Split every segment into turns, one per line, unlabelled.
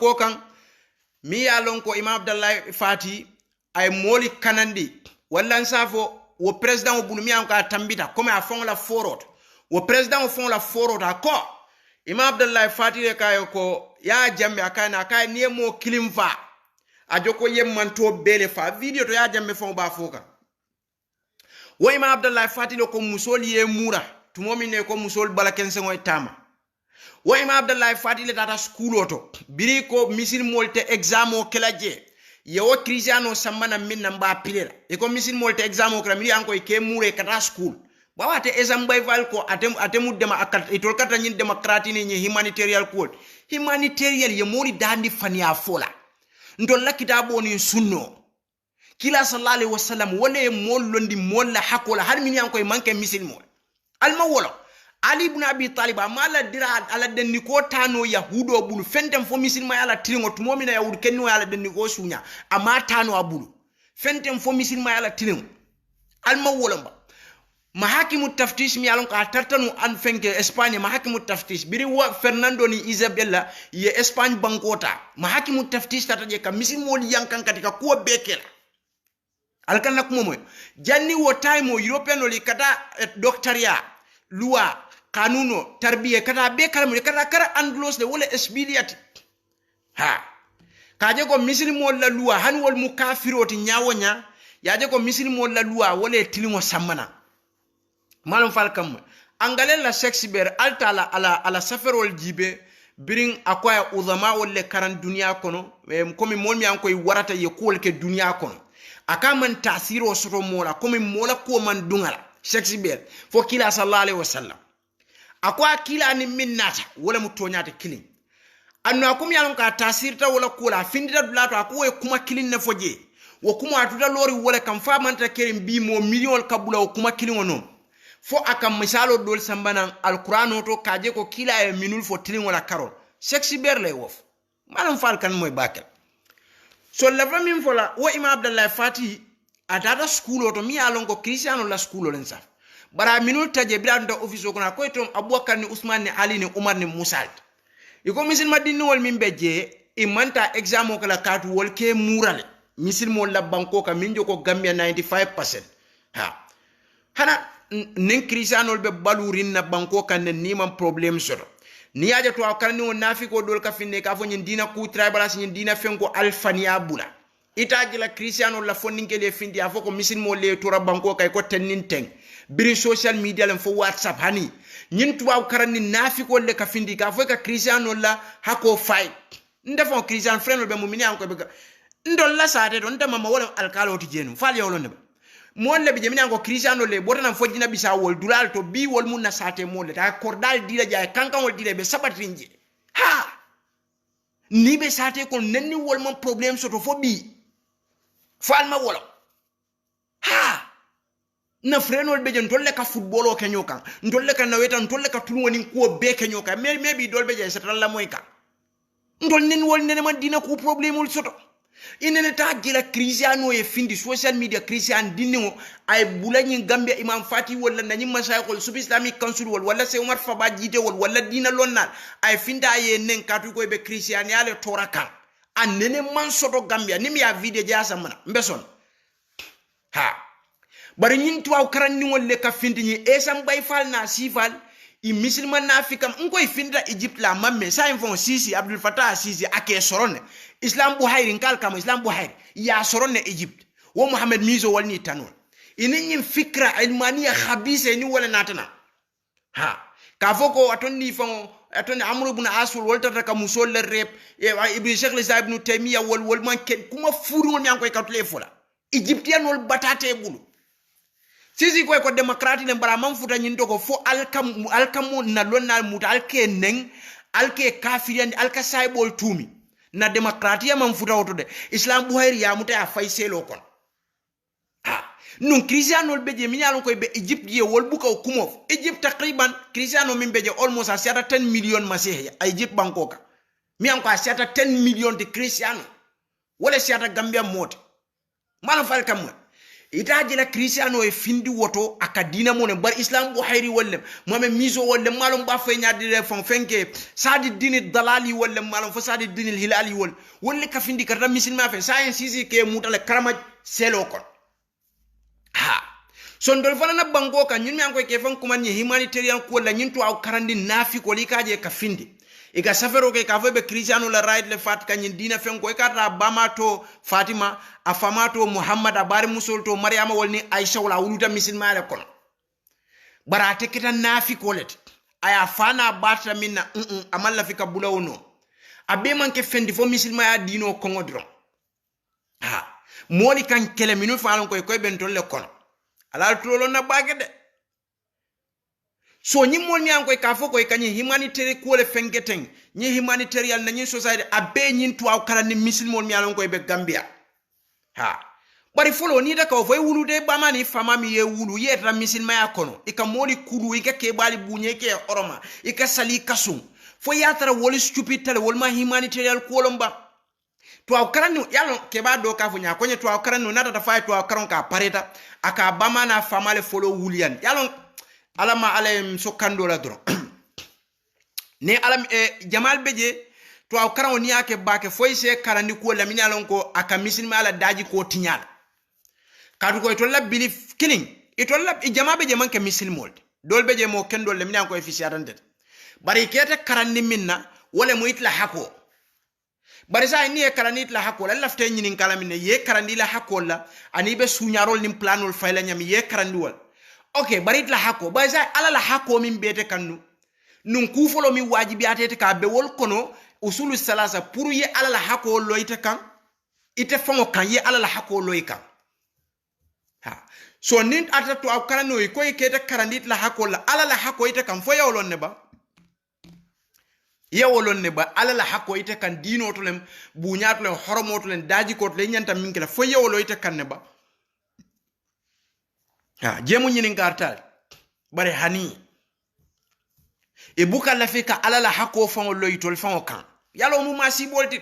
ko kan mi ya lon ko Imam Abdallah Fati ay moli kanandi walla nsafo wo president o bulu mi an ka tambita comme a fon la forot wo president o fon la forot ko Imam Abdallah Fati le kayo ko ya jambe akana kay ni mo kilimfa a joko yemmanto bele fa video to ya jambe fon ba foka wo Imam Abdallah Fati le ko musol ye mura tumomi ne ko musol bala kense ngoy tama wo Imam Abdallah Fati le tata school oto biri ko misil molte exam o kelaje yewo Cristiano sambana minna mba pilela e ko misil molte exam o kala miri anko ke mure kata school bawate exam bay val ko atemu dema akat itol kata nyin demokrati ni humanitarian code humanitarian ye mori dandi fania fola ndolla kitabo ni sunno kila sallallahu alaihi wasallam wala mol londi mol la hakola har min yanko manke misil mol alma wala Ali ibn Abi Talib amala dira ala denni ko tano yahudo bulu fentem fo misilma ala tiringo tumomina yahud kenno ala denni ko sunya ama tano abulu fentem fo misilma ala tiringo alma wolamba mahakimu taftish mi alon ka tartanu an fenke Espagne mahakimu taftish biri wa Fernando ni Isabella ye Espagne bankota mahakimu taftish tataje ka misilmol yankan katika ko bekela alkanna ko moy janni wo time European li kata doctoria loi kanuno tarbiye kata be kalamu kata kara andlos de wala esbiliati ha kaje ko misilmo la loi han wol mukafiroti nyawonya yaje ko misilmo la loi wala tilimo samana malum falkam angale la Shakespeare altala ala saferol jibe biring akwaya udama wala karan dunia kono komi molmi an koy warata ye ko ke dunia kono akaman tasiro soto mola komi mola ko man dungala Shakespeare fo kila sallallahu alaihi wasallam akwa kila ni minnata wala mutonyata kilin anno akum yalon ka tasirta wala kula findita dulato akwe kuma kilin ne foje wo kuma atuda lori wala kam fa manta kerim bi mo million kabula wo kuma kilin wono fo akam misalo dol sambanan alqur'ano to kaje ko kila e minul fo tilin wala karo Shakespeare lay wof manam fal kan moy bakel so la famin fola wo Imam Abdallah Fati atata school oto mi alon ko Cristiano la school len saf bara minul taje bilanda office ko na ko tom Abubakar ni Usman ni Ali ni Umar ni Musa iko misil madini wol min beje e manta exam ko la katu wol ke murale misil mo la banko ka min joko Gambia 95% ha hana nin Cristiano be balurin na banko kan ni man problem soto ni yaje to akal ni nafi ko dol ka finne ka fo nyin dina ku tribal as nyin dina fenko alfania bula itaji la Cristiano la fondinge le findi afoko misil mo le tora banko kay ko tenin teng biri social media len fo WhatsApp hani nyin tuwa karani nafi ko le ka findi ka fo ka Cristiano la hako fight ndefo Cristiano freno be mumini an ko be ndol la saate don dama ma wala alkalo ti jenu fal yawlo ne mo le be jemina ko Cristiano le botana fo jina bisa wol dulal to bi wol mun na saate mo le ta kordal dila jaay kankan wol dile be sabatrinje ha ni be saate ko nenni wol mon problem soto fo bi falma wolo ha na frenol be jen tolle ka football o kenyo kan ndolle ka naweta tolle ka tulu woni ko be kenyo kan maybe dolbe je satalla moy kan ndol nen wol nen man dina ko problem ul soto inene ta gila Cristiano e findi social media Cristiano dinno ay bulani Gambia Imam Fati wala nani masaykhul sub Islamic Council wala se Omar Faba jite wala dina lonnal ay finda ye nen katu ko be Cristiano yale toraka an nene man soto Gambia nimi ya video jasa mana mbeson ha bari nyin tuwa karanni wolle ka findi ni esam bay fal na sifal i musulman na Afrika ngoy finda Egypt la mamme sa infon Sisi Abdul Fattah Sisi ake sorone Islam Buhari nkal kam Islam Buhari ya sorone Egypt wo Muhammad Mizo walni tanon inin fikra ilmaniya khabisa ni wala natana ha ka foko atonni fon atonni Amr ibn Asul wolta ka musol le rep ibn Sheikh Islam ibn Taymiya wol man ken kuma furu won yankoy katule fola Egyptian wol batate bulu Sisi ko demokrati le bara man futa nyin ko fo alkamu na lonnal muta alke neng alke kafirian alka saybol tumi na demokrati ya man futa oto de Islam Buhari ya muta ya faiselo kon ha nun Cristiano beje minyalo ko be Egypt ye wol buka kumo Egypt takriban Cristiano min beje almost a 10 million masih Egypt bankoka mi an ko a 10 million de Cristiano wala siata Gambia mot man fal kam ita jela kristiano e findi woto akadina mo ne bar islam bu hayri wallem mame miso wallem malum ba fe nyaadi le fon fenke sadi dini dalali wallem malum fa sadi dini hilali wol wolle ka findi kata musulman fe sayen sisi ke mutale karama selo kon ha son dol fana na bango kan ñun mi an koy ke fan kuma ni humanitarian ko la ñin to aw karandi nafi ko li kaje ka findi iga safero ke ka be kristiano la right le fat kan ñin dina fen ko ka bamato fatima afamato muhammad abari musul to maryama wolni aisha wala wuluta musulman le kon barate kita nafi ko let aya fana bata minna amalla fika bulawno abe man ke fendi fo musulman ya dino kongo dron ha moli kan kele minu falon koy ben tolle kon ala trolo na bagede so ñi mol mi an koy ka fo koy kanyi humanitarian ko le fengeten ñi humanitarian na ñi society abe ñin tuaw kala ni musulman mi an koy be gambia ha bari folo ni da ka fo wulude bamani fama mi ye wulu yetra musulman ya kono ika moli kulu ika ke bali bunye ke oroma ika sali kasum fo yatra wol stupid tale wol ma humanitarian ko lomba to aw karanu yalo ke ba do ka fu nya ko nye to aw karanu nata ta fay to aw karon ka pareta aka bamana famale folo wulian yalo alama alem sokando la dron ne alam jamal beje to aw karan ni ake bake foy se karandi ko la minyalon ko aka misilma ala daji ko tinyal kadu ko to la belief killing ito la jama beje manke misilmol dol beje mo kendo le minyan ko efisiarande bari kete karandi minna wala mo itla hako bari sa ni e karanit la hako la lafte nyinin kala minne ye karandi la hako la ani be sunyarol nim planol fayla nyam ye karandi wal okay bari la hako bari sa ala la hako min bete kannu nun kufolo mi wajibi atete ka be wol kono usulu salasa pour ye ala la hako loyte kan ite fongo kan ye ala la hako loy kan ha so nin ata to aw karano ko kete karandit la hako la ala la hako ite kan fo yawlon ne ba yewolon ne ba ala la hako ite kan dino to lem buñat lem horomo to len daji ko to le nyanta minkela fo yewolo ite kan ne ba ha jemu nyini ngartal bare hani e buka la fika ala la hako fon loytol fon kan yalo mu masi bolti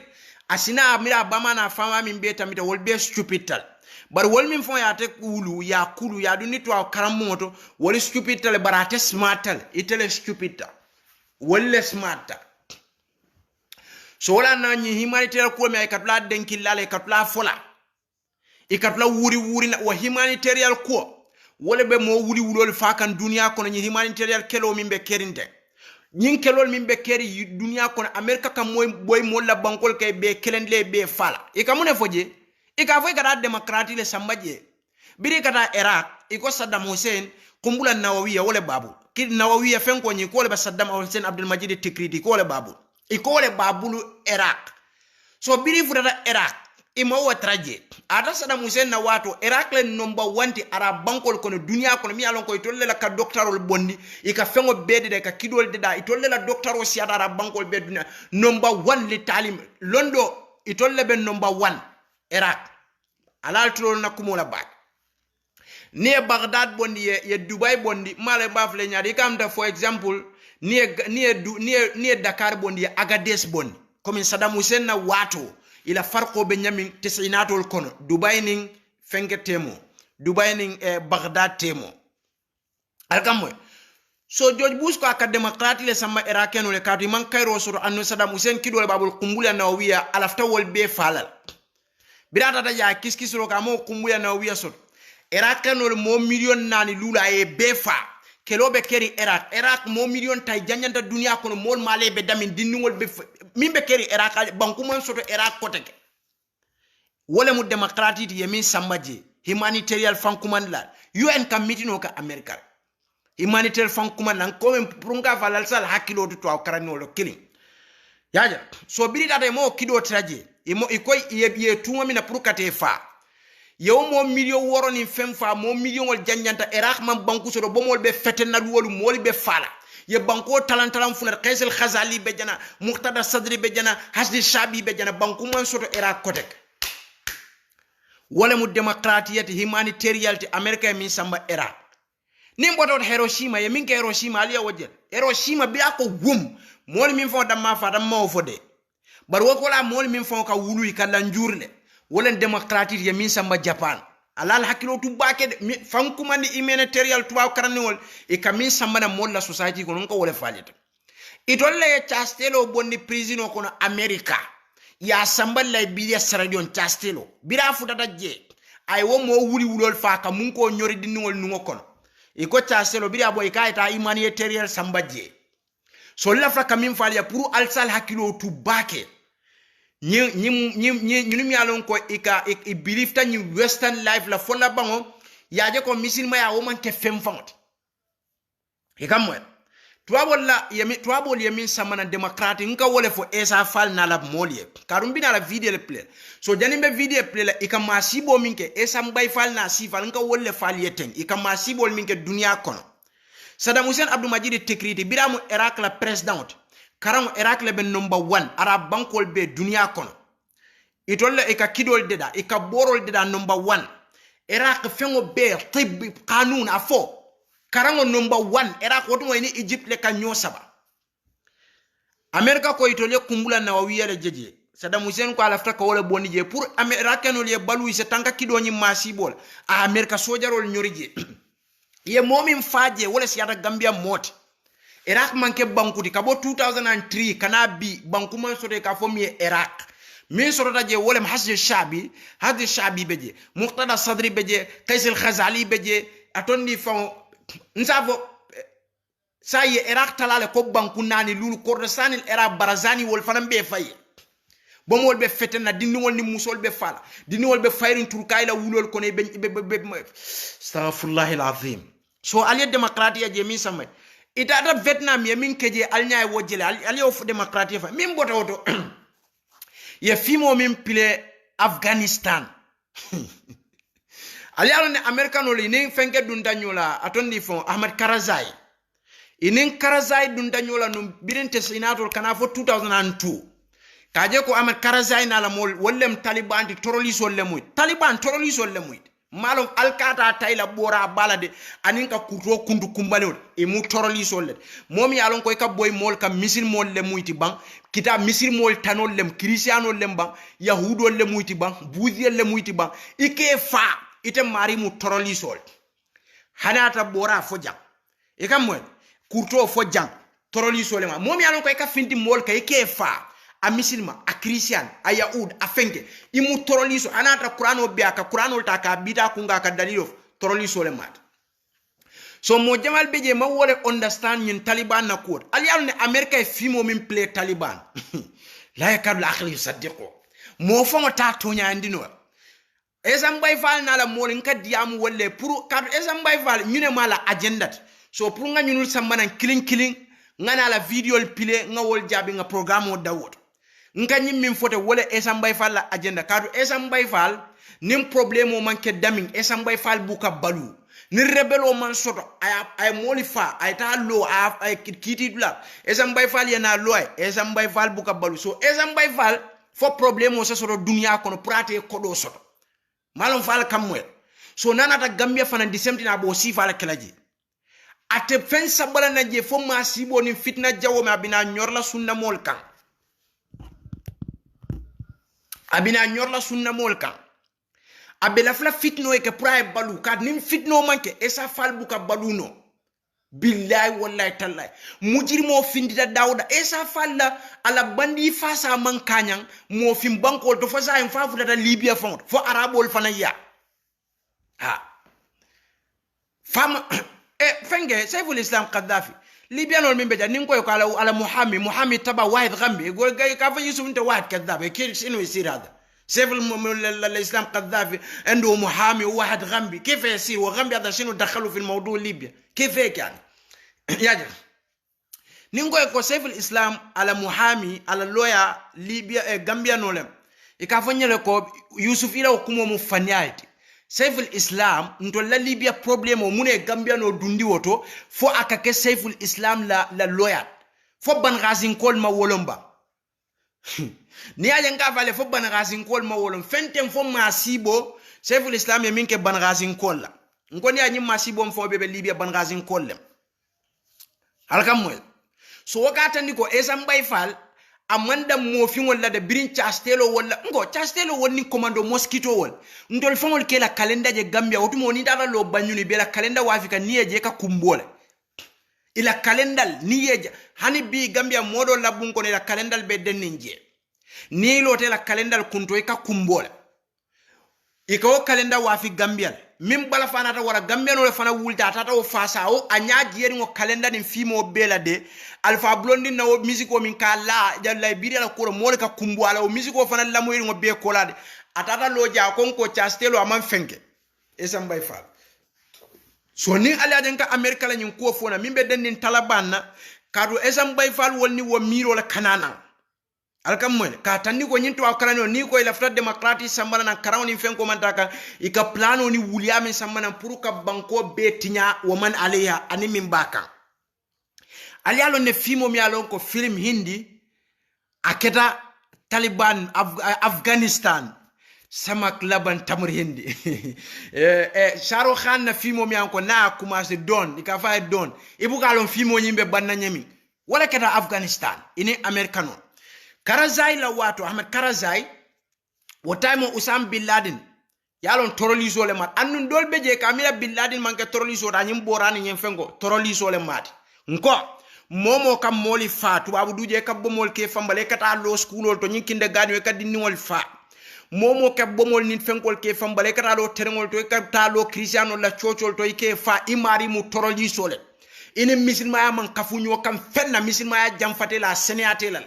asina amira bamana fama min beta mita wol be stupidal bar wol min fon ya te kulu ya du nitwa karamoto wol stupidal barate smartal itele stupidal wol smartal so wala na nyi humanitarian ko mi ay katla denki lale katla fola e katla wuri na wa humanitarian ko wala be mo wuri wulol fakan dunia ko nyi humanitarian kelo min be kerinte nyin kelol min be keri dunia ko america kam moy boy mo la bankol kay be kelendle be fala e kamune foje e ka foy kada democratie le sambaje biri kata iraq e ko saddam hussein kumbula nawawiya wala babu kid nawawiya fen ko nyi ko le saddam hussein abdul majid tikriti ko le babu ikole babulu iraq so biri furata iraq ima wa traje ata Saddam Hussein na wato iraq le number 1 ti arab bankol kono dunia kono mi alon ko itolle la ka doctorol bondi ika fengo bede de ka kidol de da itolle la doctoro si arab bankol be dunia number 1 li talim londo itolle be number 1 iraq alal tolo na kumola bak ni baghdad bondi ye dubai bondi male bafle nyaade kamta for example ni Dakar bondi Agades bondi comme Saddam Hussein na wato ila farqo be nyamin tisinatol kono Dubai ning fenke temo Dubai ning Baghdad temo alkamwe so George Bush ko aka demokrati le sama irakeno le kadu man kayro suru anno Saddam Hussein kidole babul kumbula nawiya alafta wol be falal birata da ya kiskisro ka mo kumbula nawiya sot irakeno mo million nani lula e be fa kelobe keri iraq mo million tay janyanta dunia kono mol male be damin dinningol be mimbe keri iraq banku man soto iraq koteke wala mu demokrati yemin sambaje humanitarian fankuman la UN committee no ka america humanitarian fankuman nan ko men prunga valal sal hakilo to akarano lo killing yaja so biri data mo kido traje imo ikoy ye tuma mina prukate fa yow mo million woro ni femfa mo million wol janjanta iraq man banku so do bomol be fetenal wolu moli be fala ye banko talantalam funar qaisal khazali be jana muqtada sadri be jana hasdi shabi be jana banku man so do iraq kotek wala mu demokratiyati humanitariality america min samba iraq nim bodo hiroshima ye min ke hiroshima aliya wajel hiroshima bi ako gum mol min fo dam ma fa dam ma fode bar wokola mol min fo ka wulu kala njurle wolen demokratique ya min samba japan alal hakilo tu bake fankuma ni humanitarian tuwa karaniwol e kamin sambana molla society ko non ko wala falita itolle chastelo bonni prison ko no America ya samballa biya saradion chastelo bira futata je ay wo mo wuli wulol fa ka mun ko nyori dinngol nungo kono e ko chastelo bira boy kayta humanitarian sambaje so la fa kamin falia pour alsal hakilo tu bake ñi mi alon ko i believe ta ñi western life la fola bango yaje ko misilma ya wo man ke fem famot e kam mo tuwabol yemin samana democratic nka wole fo esa fal na la molie karum bina la video le play so janimbe video play la ikama sibo minke esa mbay fal na sifal nka wole fal yeten ikama sibo minke dunia kono Saddam Hussein Abdou Majid Tekriti biramu Iraq la president karamu Iraq le ben number 1 arab bankol be dunia kono itolle ika kidol deda ika borol deda number 1 Iraq fengo be tib kanun afo karango number 1 Iraq wotu ni Egypt le kanyo saba America ko itolle kumbula na wawiya le jeje Saddam Hussein ko alafta ko wala boni je pour America no le balu se tanka kido ni masibol a America sojarol nyorije ye momin faje wala siyata Gambia moti Iraq manke bankuti kabo 2003 kana bi banku man sote ka fomi Iraq min sorota je wolem hasje shabi beje muqtada sadri beje qais al-khazali beje atondi fon nsavo saye Iraq talale ko banku nani lulu kordostani Iraq barazani wol fanam be faye bomol be fetena dindiwol ni musol be fala dindiwol be fayrin turkayla wulol ko ne be astaghfirullah alazim so aliya demokratiya je min samay ita Vietnam ye min keje alnyaay wojele ali of demokratiya fa min bota woto ye fimo min pile Afghanistan ali alone americano li ni fenke dun danyola atondi fon Ahmad Karzai inin Karzai dun danyola no birente senator kana fo 2002 kaje ko Ahmad Karzai na la mol wollem Taliban di terrorist wollem Taliban terrorist wollem malum alkata tayla bora balade aninka kuto kundu kumbalewol e mu terrorist wolle momi alon ko ka boy mol ka misil mol le muyti bang kita misil mol tanol lem christianol lem bang yahudol le muyti bang buudiyel le muyti bang ike fa ite mari mu terrorist wol hanata bora fo jang e kam mo kurto fo jang terrorist wol momi alon ko ka findi mol ka ike fa a misilma a christian a yaoud a fenke imu terrorist anata qur'ano be aka qur'ano ta ka bida kunga ka dalilo terrorist wol mat so mo jamal beje ma wole understand ñin Taliban na ko ali alne America e fimo min play Taliban la yakad la akhli yusaddiqu mo fo ta to nyaandino esam bay fal na la mo nka diamu wolle pour kad esam bay fal ñune mala agenda so pour nga ñunul sambanan killing ngana la video pile nga wol jabi nga programme o dawot nka ñim min fote wole esam bay fal la agenda kadu esam bay fal nim problème o manke daming esam bay fal buka balu ni rebelo man soto ay molifa ay ta lo ay kiti dula esam bay fal yana lo esam bay fal buka balu so esam bay fal fo problème o soto dunya kono prate ko do soto malum fal kamwe so nanata Gambia fana di semtina bo sifa la kelaji ate fen sabala na je fo ma sibo ni fitna jawo ma bina nyorla sunna mol kan abina nyorla sunna mol kan abela fla fitno e ke pray balu kad nim fitno manke esa fal buka baluno billahi wallahi tallahi mujir mo findita dawda esa falla ala bandi fasa man kanyang mo fim bankol to fa sa en fa futata Libya fond fo arabol fana ya ha fam fenge Saiful Islam Gaddafi Libya no mimbe nin ko ko ala Muhammad taba wahid gambi go gay ka fa Yusuf nte wahid Gaddafi ke sinu yisir hada Saiful Islam Gaddafi عنده محامي وواحد غامبي كيف يصير وغامبي هذا شنو دخلوا في الموضوع ليبيا كيف هيك يعني يا نينغو يكو Saiful Islam على محامي على لويا ليبيا غامبيا نولم ikafanya leko Yusuf ila hukumu mufanyati Saiful Islam ntola Libya problem mune Gambia no dundi woto fo akake Saiful Islam la lawyer fo ban gazin kol ma wolomba ni aje nga vale fo ban gazin kol ma wolom fentem fo masibo Saiful Islam ye minke ban gazin kol la ngoni anyi masibo fo bebe Libya ban gazin kol lem halkam moy so wakata ndiko esam bay fal amanda mo fingol la de birin chastelo wala ngo chastelo woni commando mosquito wol ndol fangol ke la calendar je Gambia wotumo ni dara lo banyuni be la calendar wa Afrika ni je ka kumbola ila calendar ni je hani bi Gambia modo labun ko la calendar be denninje ni lo te la calendar kunto ka kumbola iko calendar wa fi Gambia mim bala fanata wala Gambia no le fana wulta tata o fasa o anya jeri ngo calendar ni fimo bela de Alpha Blondy na o musico min kala ja Liberia la ko mo le ka kumbu ala o musico fana la mo ngo be kolade atata lo ja konko chastelo amam fenke esambay fal so ni ala den ka America la nyin ko fona mimbe den nin Taliban na kadu esambay fal wonni wo miro la kanana alkam moy ka tanni ko nyinto akrano ni ko ila frat democratic sambana na karawni fenko mantaka ika plano ni wuliame sambana pour ka banko be tinya wo man aleya ani mimbaka ali alo ne fimo mi alon ko film hindi aketa Taliban Afghanistan samak laban tamr hindi Sharo Khan na fimo mi anko na commencé don ika fa don ibuka alon fimo nyimbe banna nyami wala keta Afghanistan ini americano Karazai la wato Ahmed Karazai wotaymo Usam bin Laden yalon toroliso le mat annun dolbe je kamila bin Laden manke toroliso da nyim borani nyem fengo toroliso le mat nko momo kam moli fatu abu duje kabbo mol ke fambale kata lo schoolol to nyinkinde gadwe kaddi niwol fa momo kabbo mol nit fenkol ke fambale kata lo terengol to kata lo Cristiano la chochol to ke fa imari mu toroliso le ine misilma man kafunyo kam fenna misilma jam fatela seneatela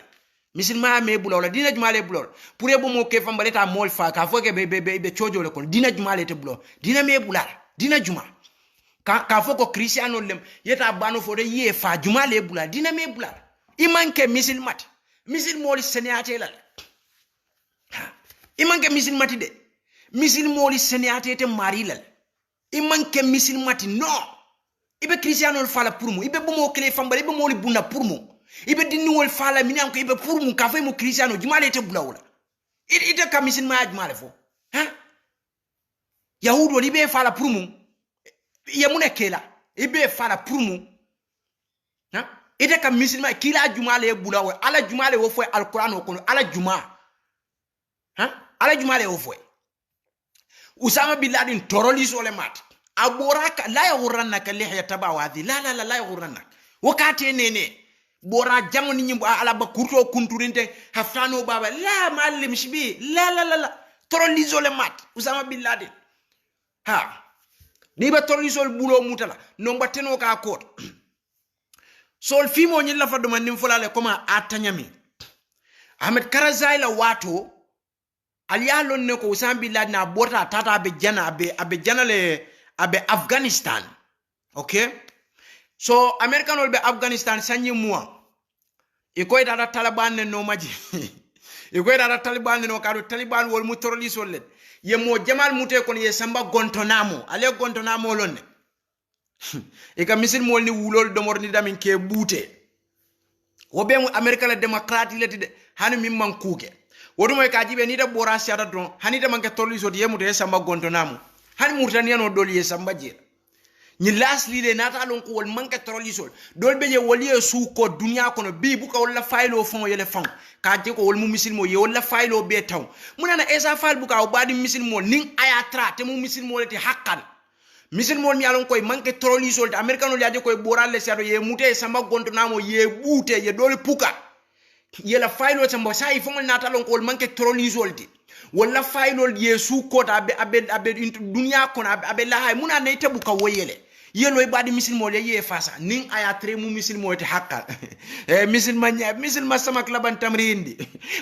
misilma me bulawla dina jumale bulawla pour ebo mo ke fambale ta mol fa ka foke be chojo le kon dina jumale te bulaw dina me bular dina juma ka foko Cristiano lem yeta bano fo de ye fa jumale bular dina me bular imanke misilmat misil moli seneate la imanke misilmati de misil moli seneate te mari la imanke misilmati no ibe Cristiano fala pour mo ibe bo mo kele fambale ibe moli bunda pour mo ibe dinniwol fala minam ko ibe pour mu ka fay mo Cristiano jumale te bulawla ite kamisin ma jumale fo ha yahudo libe fala pour mu yamune kela ibe fala pour mu ha ite kamisin ma kila jumale bulawo ala jumale wo fo alquran ko ala juma ha ala jumale wo fo Usama bin Laden toroliso le mat aboraka la yaghrannaka lihya tabawadi la yaghrannaka wakati nene bora jamoni nyimbo ala ba kurto kunturinte haftano baba la mallim shibi la toroliso le mat Usama bin Laden ha ni ba toroliso bulo mutala no bateno ka kot sol fimo nyi la fado man nim fulale koma atanyami Ahmed Karazai la wato aliyalo ne ko Usama bin Laden na bota tata be jana le Afghanistan okay so American will be Afghanistan sanyi muwa ikoy dara Taliban ne no maji ikoy dara Taliban no kado Taliban wol mu terrorist le ye mo jamal mute kon ye samba Guantanamo ale Guantanamo lonne e ka misil mol ni wulol do morni damin ke bute wo be mu America la democrat le de hanu mim man kuke wodu moy ka jibe ni da bora siata don hani de man ke terrorist ye mute samba Guantanamo hani murtaniya no doli ye samba je ni las li de nata lon ko wol manke trolisol dol be je woli su ko dunya kono bi bu ko wala faylo fon yele fon ka je ko wol mu misilmo ye wala faylo be taw munana esa fal bu ka o badi misilmo nin aya tra te mu misilmo te hakkan misilmo mi alon koy manke trolisol de americano li aje koy boralle sedo ye mute samba Guantanamo ye bute ye dol puka ye la faylo samba sai fon nata lon ko wol manke trolisol de wala faylo ye su ko abe dunya kono abe la hay munana ite bu ka woyele yelo ibadi misilmo le ye fasa nin aya tre mu misilmo te hakka misilma samak laban tamrindi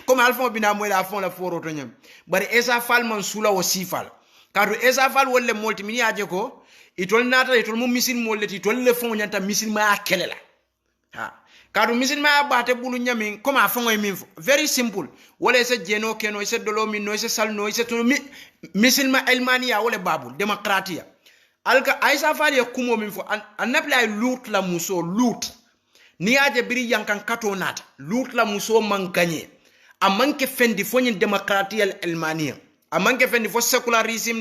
comme alfon bina mo la fon la foro to nyam bari esa fal man sula o sifal kadu esa fal wolle molti mini aje ko itol nata itol mu misilmo le itol le fon nyanta misilma kelela ha kadu misilma bate bulu nyami comme afon e min very simple wala se jeno keno se dolo min no se salno se to misilma elmania wala babul demokratia alka aisa fali ya kumo minfo annabla ay lut la muso lut ni aje biri yankan kato nata lut la muso man gagné amanke fendi fo nyi demokratia elmania amanke fendi fo secularism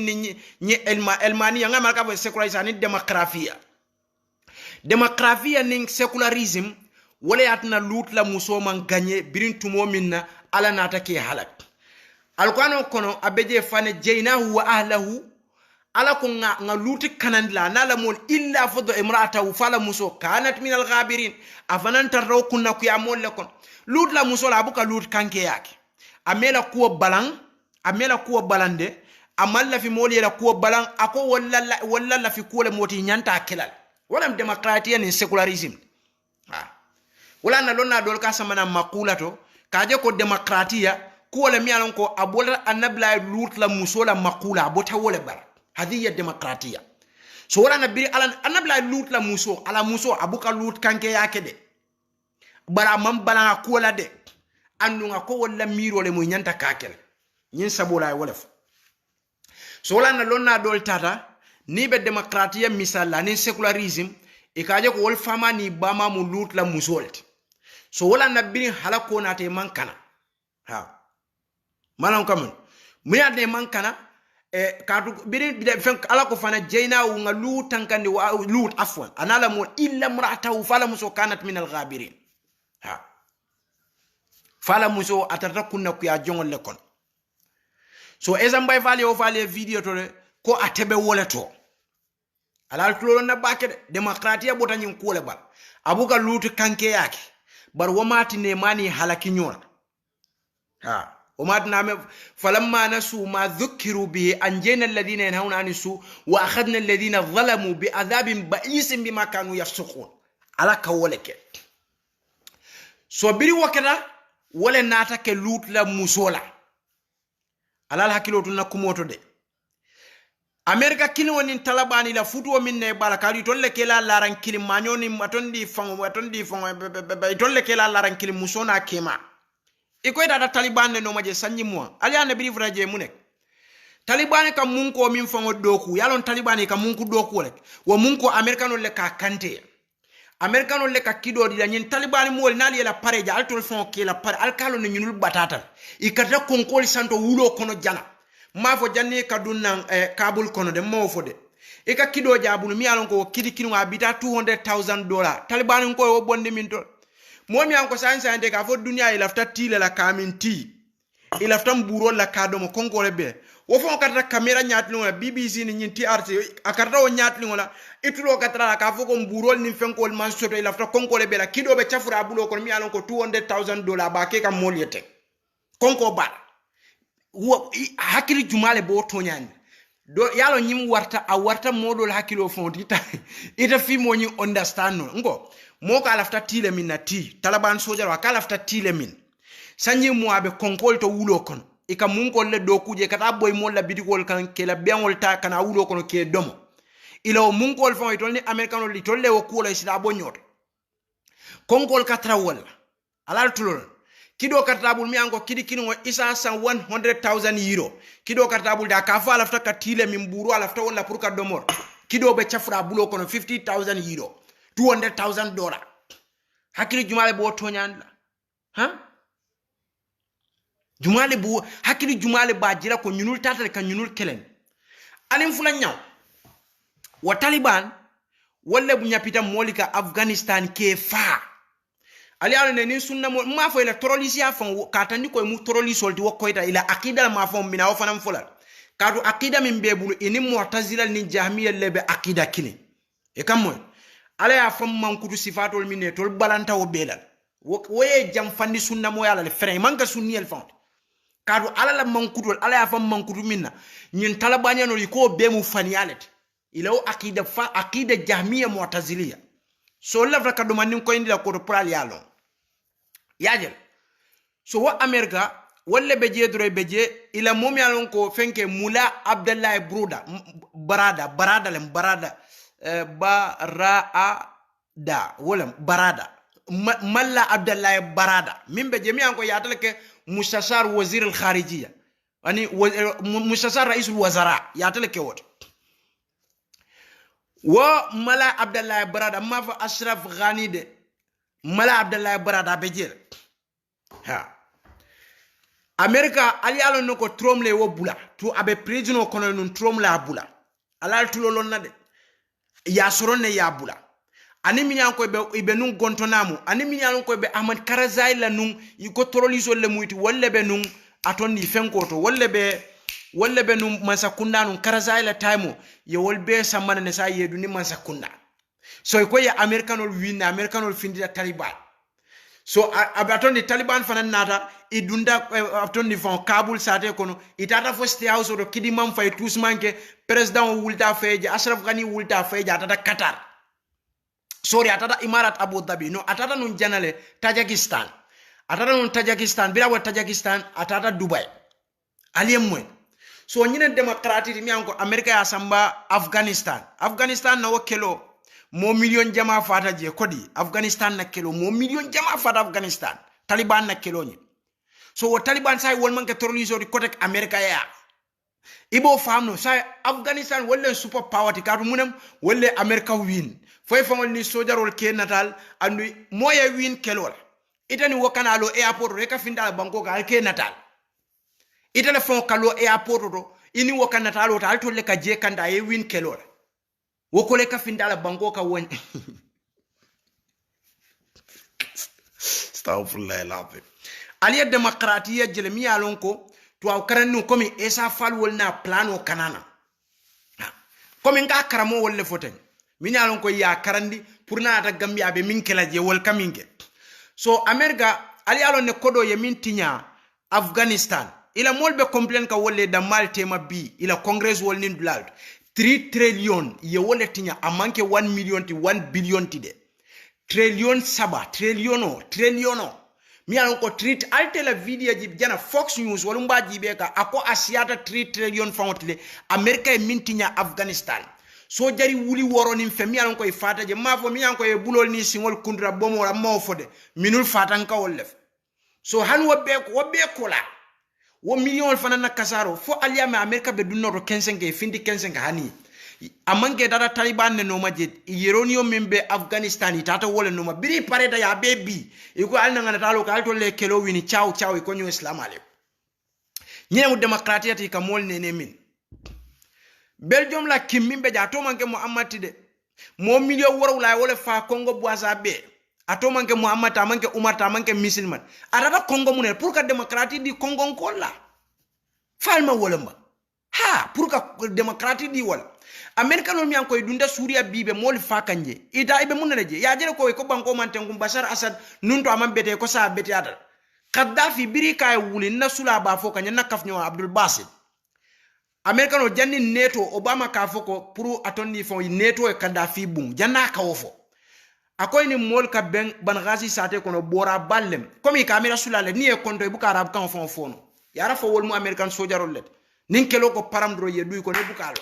ni elmania ngama ka fo secularism ni demokratia ni secularism wala yatna lut la muso man gagné birin tumo minna ala nata ke halak alquran kono abeje fane jeynahu wa ahlahu ala ko nga luti kanandla nala mol illa fadu imra'atahu fala muso kanat min al-ghabirin afanan tarraw kunna ku yamol le kon lut la muso la buka lut kanke yake amela kuwa balande amalla fi moli la kuwa balan ako walla la fi kuwa moti nyanta kelal wala demokratiya ni secularism wala na lonna dol ka samana makulato kaje ko demokratiya kuwa le mialon ko abola anabla lut la muso la makula abota wala bar هذه الديمقراطية سورة نبي أنا بلا لوت لا موسو على موسو أبوك لوت كان كي أكده برا من بلا كولا ده أنو أكو ولا ميرو لموينان تكاكل ين سبولا ولف سورة نلونا دول تاتا نيب الديمقراطية مثال لا نين سيكولاريزم إكاجك والفاما نيباما مولوت لا موسولت سورة نبي حلقو ناتي من كنا ها مالهم كمان مياد من كنا kadu biri fen ala ko fana jeyna wu nga lut tankandi wa lut afwan anala mo illa mra'atahu fala muso kanat min al-ghabirin fala muso atata kunna ku ya jongol le kon so ezambay fali o fali video to ko atebe woleto ala tulo na bakede demokratiya botanyin kule bal abuka lut kanke yake bar wamati ne mani halaki nyora وما فلما نسوا ما ذكروا به أنجينا الذين ينهون عن السوء وأخذنا الذين ظلموا بعذاب بئيس بما كانوا يفسقون على كولك صبري وكذا ولا ناتك لوط لا مسولا على الحكيلو تنكموتو دي أمريكا كيلو ونين طلباني لا فوتو من نبالا كاري تقول لك لا لارن كيلي مانيوني ماتوندي فون تقول لك لا لارن كيلي مسونا كيما iko ida Taliban ne no maje sanyi mo ali ane biri vraje munek Taliban ka munko min fango doku yalon Taliban ka munku doku lek wo munko americano le ka kante americano le ka kido di nyin Taliban mo nali la pareja altol fon ke la pare alkalo ne nyunul batata ikata konkol santo wulo kono jana mafo janne ka dunnan kabul kono de mo fode e ka kido jabul mi yalon ko kidi kinu abita $200,000 Taliban ko wo bonde min to momi anko sansa ande ka fo dunia ilafta tile la kaminti ilafta mburo la kadomo konkole be wo fon kata camera nyatli la BBC ni nyinti arte akarta o nyatli la itulo katra ka fo ko mburo ni fenkol man soto ilafta konkole be la kido be chafura bulo ko mi alon ko $200,000 ba ke kam moliete konko ba hakili jumale bo tonyani do yalo nyim warta a warta modol hakilo fon ita fi mo nyi understand no ngo moka alafta tile min na ti Taliban soja wa kala afta tile min sanyi mo abe konkol to wulo kon ika munkol le do kuje kata boy mo la bidigol kan ke la biangol ta kana wulo kono ke domo ila o munkol fon itol ni americano li tolle o kula sida bo nyoto konkol katra wala alal tulol kido kartabul mi ango kidi kino isa san €100,000 kido kartabul da ka fa alafta ka tile min buru alafta wala pour ka domor kido be chafra bulo kono €50,000 $200,000 hakili jumale bo tonyanda jumale bo hakili jumale ba jira ko nyunul tatal kan nyunul kelen alim fula nyaw wa Taliban wala bu nyapita molika Afghanistan ke fa ali ala ne sunna mo ma fo ila terrorisia fon katandi ko mu terrorisolti wokoyta ila aqida ma fon mina o fanam fulal kadu aqida min bebulu ini mu'tazila ni jahmiya lebe aqida kini e kam moy ala ya fam mankutu sifatol minne tol balanta o belal woye jam fandi sunna mo yalla le frère manka sunni el fond kadu ala la mankutol ala ya fam mankutu minna nyin talabanyano ko be mu faniyalet ila o aqida jahmiya mu'taziliya so lafra kadu manin ko indila ko pral yalo yajel so wa america wala beje dore beje ila mom yalon ko fenke mula abdallah barada wala barada malla abdallah barada min beje mi anko yatal ke mustashar wazir al kharijiyya ani mustashar rais al wazara yatal ke wot wa mala abdallah barada ma fa ashraf ghani de mala abdallah barada beje ha america ali alon noko tromle wo bula tu abe president kono non tromle abula alal tulolon na de ya soronne ya bula ani minyan ko be nun gontonamu ani minyan ko be Ahmad Karzai la nun iko trolizo le muiti wolle be nun atonni fenkoto wolle be nun Mansakunda nun Karzai la time ye wolbe samana ne sa yedu ni Mansakunda so ko ya Americanol win Americanol findi Taliban so abatondi Taliban fanan nata idunda atondi fon Kabul sate kono itata fo state house do kidimam fay tous manke president wulta feje Ashraf Ghani wulta feje atata Qatar sorry atata Imarat Abu Dhabi no atata nun janale Tajikistan atata nun Tajikistan bila wa Tajikistan atata Dubai aliyemwe so nyine demokrati mi anko America ya samba Afghanistan na wakelo mo million jama fata je kodi Afghanistan na kelo mo million jama fata Afghanistan Taliban na kelo ni so wo Taliban sai wol manke terroriste di kotek America ya ibo famno sai Afghanistan wolle super power ti katu munem wolle America win foy fangol ni sojarol ke natal andu moye win kelo itani wakana lo airport reka finda banko ka ke natal itale fon kalo airport do ini wakana natal tal to le ka je kanda e win kelo wokole ka findala bango ka won astaghfirullah alazim aliya demokratiya jelemi alonko to aw karannu komi esa fal wolna plano kanana komi nga karamo wolle foten min alonko ya karandi pour na ta gambia be min kala je wol kaminge so America ali alon ne kodo ye min tinya Afghanistan ila molbe complain ka wolle da mal tema bi ila congress wol nin dulal 3 trillion ye wole tinya amanke 1 million ti 1 billion ti de trillion saba trilliono mi alon ko treat alte la video jib jana Fox News wala mba jibe ka ako asiata 3 trillion fawtile America e mintinya Afghanistan so jari wuli woro nim fe mi alon ko e fata je mafo mi alon ko e bulol ni singol kundra bomo wala mawfode minul fatan ka wollef so han wobbe ko la wo million fanana kasaro fo aliyame America be dunno 15 findi 15 hani amange dada Taliban ne noma je yeronio membe Afghanistan itata wole noma biri pareta ya bebi iko alna ngana talo ka alto le kelo wini ciao iko nyu islam ale nyemu demokratiya ti ka mol ne min Belgium la kimimbe ja to manke Muhammad de mo million woro la wole fa Congo boisa be ato manke Muhammad amanke Umar amanke musulman araba Congo munel pour que démocratie di Congo kolla falma wolamba ha pour que démocratie di wol America no mi an koy dunda Suria bibe mol fa kanje ida ibe munene je ya jere ko banko man tengum Bashar Assad nunto amam bete ko sa bete adal Gaddafi biri kay wuli na sula ba fo kanya nakaf nyo Abdul Basit America no janni neto Obama ka foko pour atonni fo neto e Gaddafi bum janna ka wofo akoy ni mol ka ben Benghazi sate kono bora ballem komi kamera sulale ni e konto e buka arab kan fon fono yara fo wol mu American sojarol let nin kelo ko paramdro ye duy ko ne bukalo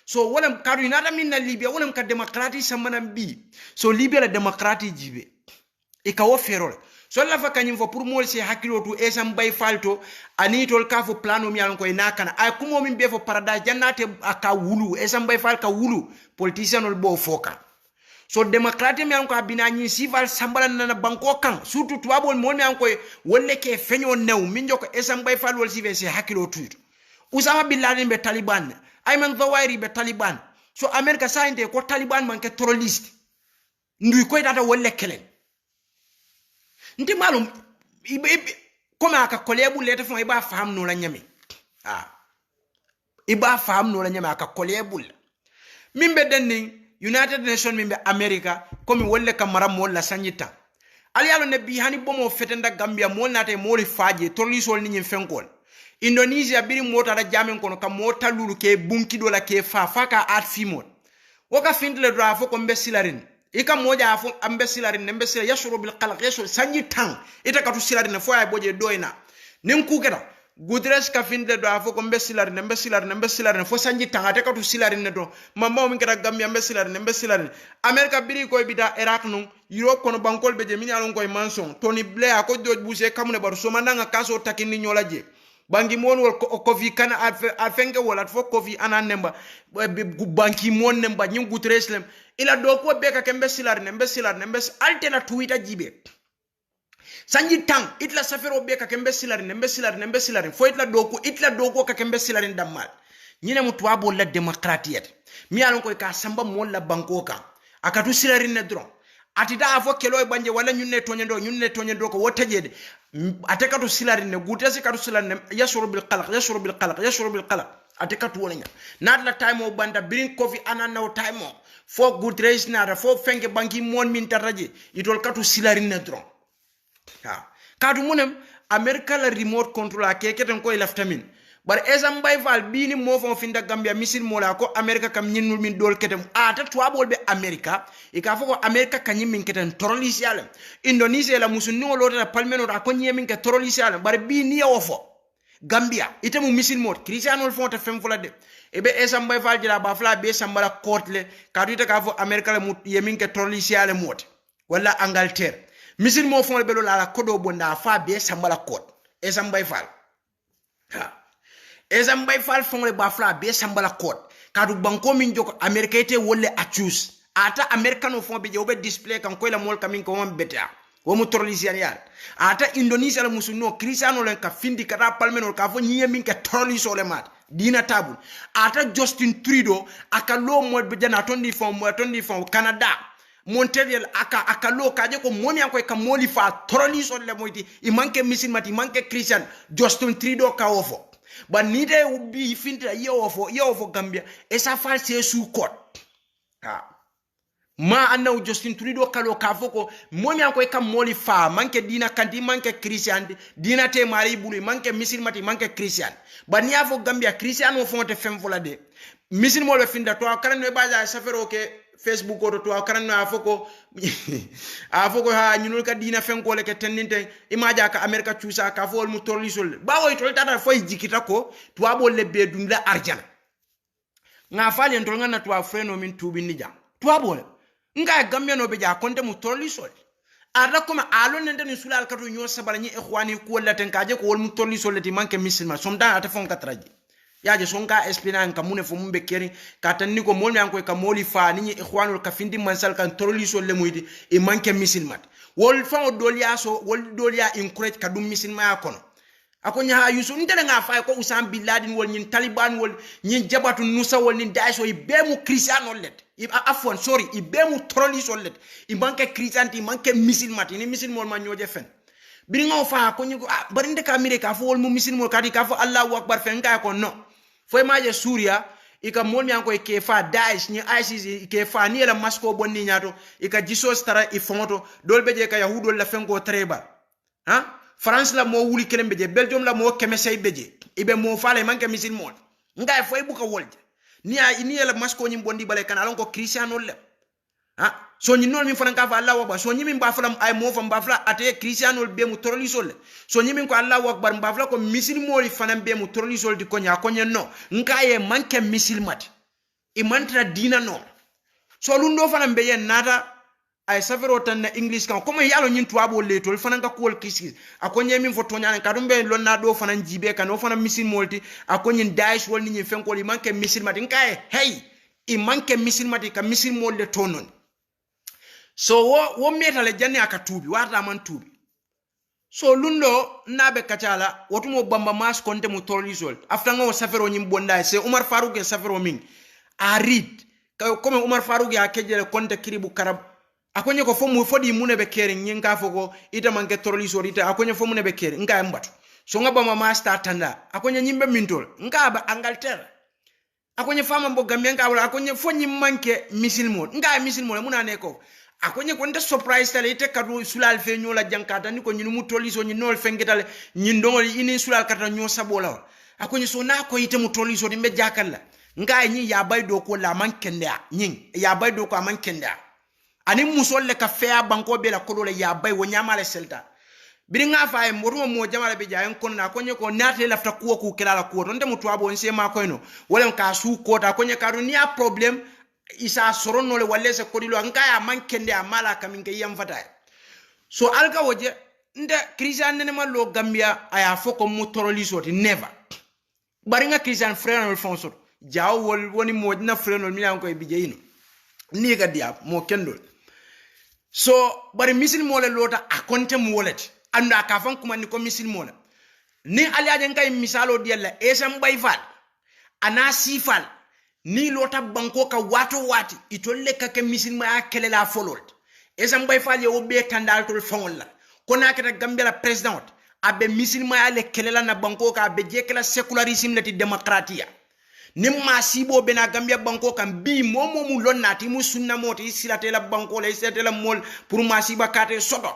so wolam kadu inata min na Libya wolam ka demokrati samana bi so Libya la demokrati jibe e ka wo ferol so la fa kanyim fo pour mol se hakilo tu esam bay falto ani tol ka fo plano mi alon ko ina kana ay kumo min be fo paradise jannate aka wulu esam bay fal ka wulu politician ol bo foka so demokrati mi an ko abina nyi sival sambala na banko kan surtout tuabol mo mi an ko wolle ke feño new min joko esam bay fal wol sive se hakilo tuito Usama bin Laden be Taliban Ayman Zawahiri be Taliban so America sainte ko Taliban man ke terroriste nduy koy data wolle kelen nti malum ibe koma aka kolebu leta fon iba faham no la nyame iba faham no la nyame aka kolebu mimbe denning United Nations mimbe America komi wolle kamara mo la sanyita ali yalo ne bi hani bomo fetenda Gambia mo nate mo li faje terroriste ni nyim fenkol Indonesia biri mota da jamen kono ka mota lulu ke bunki dola ke faka art fimon woka findle dra fo ko mbesilarin ika moja afo ambesilarin nembesila yashuru bil qalq yashur sanyi tang ita ka to silarin fo ay boje doina nin ku keda gudres ka findle dra fo ko mbesilarin fo sanyi tang ata ka to silarin ne do mamma min keda Gambia mbesilarin America biri ko bida Iraq non Europe kono bankol beje min alon koy manson Tony Blair ko doj buse kamune bar so mananga kaso takini nyolaje bangi mon wol kofi kana afenke wala fo kofi ananemba banki mon nemba nyim gutreslem ila do ko beka kembe silar nembe altena tuita jibe sanji tang itla safero beka kembe silar nembe fo itla do ko ka kembe silar damal nyine mutwabo la demokratiyat mi alon ko ka samba mon la banko ka akatu silarin ne dron atida afo kelo banje wala nyunne tonyendo ko wotajede atekatu silarine gutesi katu silarine yashuru bil qalaq atekatu wolanya nadla time o banda bring coffee anana o time o fo good race nada fo fenke banki mon min taraje itol katu silarine dron ha kadu munem america la remote control akeketen ko laftamin bar ezam bay fal bini mo fon finda gambia misil mola ko america kam nyinul min dol ketem ata tuabol be america e ka foko america kanyim min keten torolisial indonesia la musunno lo ta palmeno ta ko nyemin ke torolisial bar bini ofo gambia itemu misil mot cristiano fon ta fem fulade e be ezam bay fal jira ba fla be sambala kotle ka dita ka fo america la mut yemin ke torolisial mot wala angleterre misil mo fon be lo la kodo bonda fa be sambala kot ezam bay fal ha ezam bay fal fongle bafla be sambala code kadu banko min joko america ite wolle accuse ata americano fon be jobe display kan ko la mol kamin ko mon beta wo mu torolisian yar ata indonesia la musuno cristiano len ka findi kata palmeno ka fo nyiye min ka toroliso le mat dina tabu ata Justin Trudeau aka lo mo be jana tondi fon canada Montreal aka lo kaje ko momi an ko ka moli fa toroliso le moyti i manke misil mati manke christian Justin Trudeau ka ofo ba nide ubi finta yofo gambia esa false su court ha ma annaw Justin Trudeau kalo ka foko momi an ko kam moli fa manke dina kandi manke christian dina te mari bulu manke misil mati manke christian ba ni afo gambia christian o fonte fem volade misil mo le finda to karan no baza safero ke Facebook ko to karan no afoko ha nyinul ka dina fen ko le ke tenninte imaja ka america chusa ka fol mu torlisol ba woy tol tata foy jikita ko to abol le be dunda arjana nga falen tol ngana to freno min tubi nija to abol nga gambe no be ja konte mu torlisol ada kuma alon nende ni sulal katu nyo sabala ni ikhwani ko laten kaje ko wol mu torlisol leti manke misilma somdan ata fon katraji yaje songa espina nka mune fo mumbe keri katanni ko molmi an ko ka moli fa ni ikhwanul ka findi mansal kan toroliso le muyti e manke misilmat wol fa dolia so wol dolia encourage ka dum misilma ya kono akonya ha yusu ndele nga fa ko usam biladin wol nyin taliban wol nyin jabatu nusa wol nyin daiso e bemu cristiano let afwan sorry e bemu toroliso let e manke christianti manke misilmat ni misilmol ma nyoje fen biringa fa ko nyi bari ndeka amerika fo wol mu misilmol kadi ka fo allahu akbar fen ka ko no foi maje Suria ika molmi anko ke fa Daesh ni ISIS ke fa ni la masko bonni nyato ika jisos tara i fonto dolbe je ka yahudo la fengo treba ha France la mo wuli kelembe je Belgium la mo kemesay beje ibe mo fale manke misil mon ngay foi buka wolje ni la masko ni bondi bale kan alon ko Cristiano le ha so ni non mi fanka fa Allah wa so ni min ba flam ay mo fam ba fla ate Cristiano be mu torlisol so ni min ko Allah akbar ba fla ko misil moli fanam be mu torlisol di konya no ngaye manke misil mat e mantra dina no so lundo fanam be yen nata ay safero tan na english kan comme yalo nyin tuabo le tol fanan ka kol kiski akonye min foto nyana ka dum be lonna do fanan jibe kan o fanan misil molti akonyin Daesh wol ni fen ko li manke misil mat ngaye hey e manke misil mat ka misil mol le tonon so wo metale janne aka tubi warta man tubi so lundo nabe kachala wotumo bamba mas konte mu torlisol afta ngo safero nyim bonda se Umar Farouk safero min a read comme Umar Farouk ya kejele konte kiribu karab akonye ko fomu fodi munebe kere nyinga foko ita manke torlisol ita akonye fomu nebe kere nga mbatu so nga bamba mas ta tanda akonye nyimbe mintol nga ba Angleterre akonye fama mbo Gambia nga wala akonye fonyi manke misilmol nga misilmol muna ne ko akonye ko nda surprise tale ite kadu sulal fe nyola jankata ni ko nyinu mutoliso nyinol fengetale nyindongol ini sulal kata nyo sabola akonye so na ko ite mutoliso dimbe jakalla nga nyi ya baydo ko la mankenda nyin ya baydo ko mankenda ani musolle ka fea banko be la kodola ya bay wo nyamale selta biri nga fa e morumo mo jamale be jayen kon na konye ko nate lafta kuwo ku kelala kuwo to nde mutu abo nse ma koyno wala ka su kota konye ka ni a problem isa soronno le wallese kodilo ngaya mankende amala kaminge yam fata so alka woje nde christian nene malo Gambia aya foko mu toroliso ti never bari nga christian frère no fonso jaw wol woni mo na frère no mi an ko bije yino ni ga dia mo kendol so bari misil mo le lota akonte mo wolati anda ka fan kuma ni ko misil mo la ni aliaje ngay misalo dialla esam bayfal ana sifal ni lota banko ka wato wati itolle ka ke misil ma kele la folol esam bay fal yo be tandal tol fongol la kona kata Gambia la president abe misilma ale kelela na banko ka be jekela secularism lati demokratia nimma sibo bena Gambia banko kan bi momo mu lonnati mu sunna moti silate la banko la silate la mol pour ma siba kate soto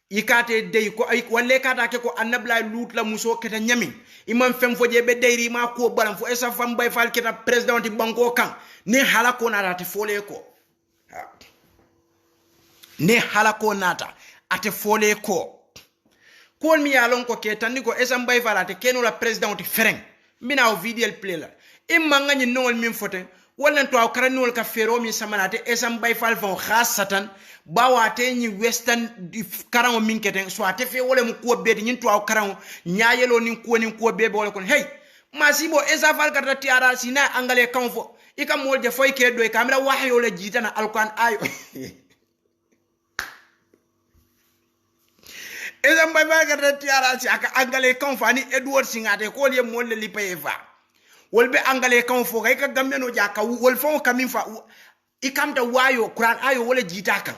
ikate dey ko ay walle kata ke ko annabla lut la muso keta nyami imam fem fo jebe deyri ma ko balam fo esa fam bay fal keta president banko kan ne halako na ate fole ko ne halako nata ate fole ko kol mi yalon ko ke tandi ko esa bay fal ate keno la president fereng mina o video play la imma ngani nol min fote wala to akaranol ka fero mi samanate esam bay fal fon khasatan bawate ni western karango min keten so ate fe wala mu ko be ni to akarango nyaayelo ni ko be wala kon hey masibo esa fal kata tiara sina angale kanfo ikam molje foy ke do kamera wahyo la jitana alquran ayo esam bay fal kata tiara si aka angale kanfo ani Edward Singate ko le molle li payeva wolbe angale kan fo kay ka gambe no jaka wol fo kamin fa ikamta wayo Quran ayo wala jita kan